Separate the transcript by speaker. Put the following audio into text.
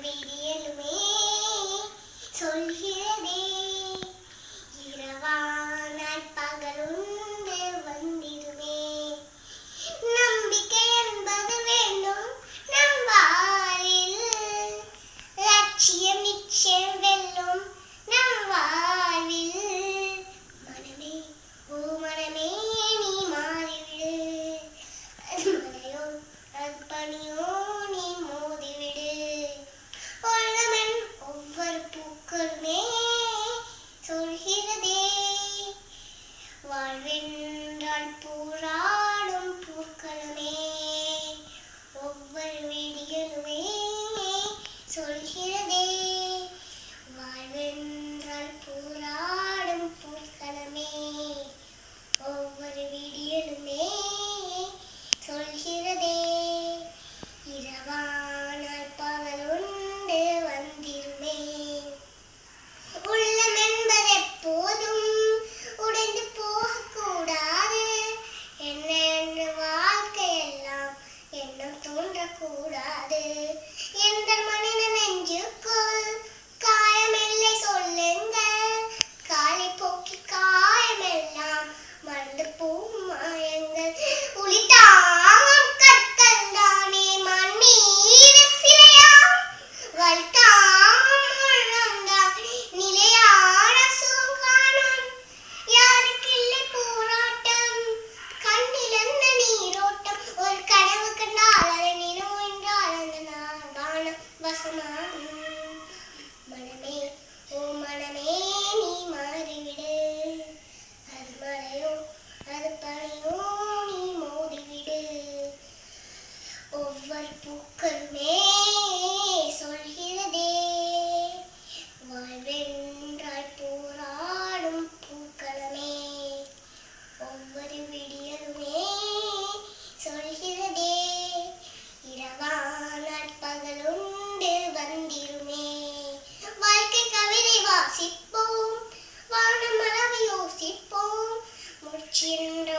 Speaker 1: விடியலுமே சொல்கிறதே இரவானால் பகலுண்டு வந்திருமே. நம்பிக்கை என்பது வேண்டும் நம் வாழ்வில், லட்சியம் நிச்சயம் வெல்லும் நம் வாழ்வில். மனமே ஓ மனமே நீ மாறிவிடு, அது மலையோ அது பனியோ நீ மோதிவிடு. உள்ளமென் ஒவ்வொரு பூக்களுமே சொல்கிறதே வாழ்வென்றால் போராடும் பூக்களுமே. ஒவ்வொரு விடியலுமே சொல்கிறதே வாழ்வென்றால் போராடும் பூக்களுமே. ஒவ்வொரு விடியலுமே சொல்கிறதே இரவானால் பகலுண்டு வந்திருமே. உள்ளம் என்பது எப்போதும் உடைந்து போகக்கூடாது, என்ன என்ற வாழ்க்கையெல்லாம் எண்ணம் தோன்றக்கூடாது. எந்த மனித நெஞ்சுக்குள் காயமில்லை சொல்லுங்கள், காலை போக்கி காயமெல்லாம் மறந்து போகும் மாயங்கள். உளித்தாம் கற்கள் தானே மண் மீது சிலையாம், வலித்தாம் உள்ளம்தான் நிலையான சுகானம். யாருக்கில்லை போராட்டம், கண்ணிலந்த நீரோட்டம். ஒரு கனவு கண்டால் அதை நினைவு என்றால் அந்த நாள் வானம் வசமாகும். மனமே ஓ மனமே நீ மாறிவிடு, அது மலையோ அது பனியோ நீ மோதிவிடு. ஒவ்வொரு பூக்களுமே சொல்கிறதே வாழ்வென்றால் போராடும் பூக்களுமே. ஒவ்வொரு விடியலுமே சொல்கிறதே இரவானால் பகலுண்டு வந்திருமே. வாழ்க்கை கவிதை வாசிப்போம், வானம் அளவு யோசிப்போம், மூச்சு என்ற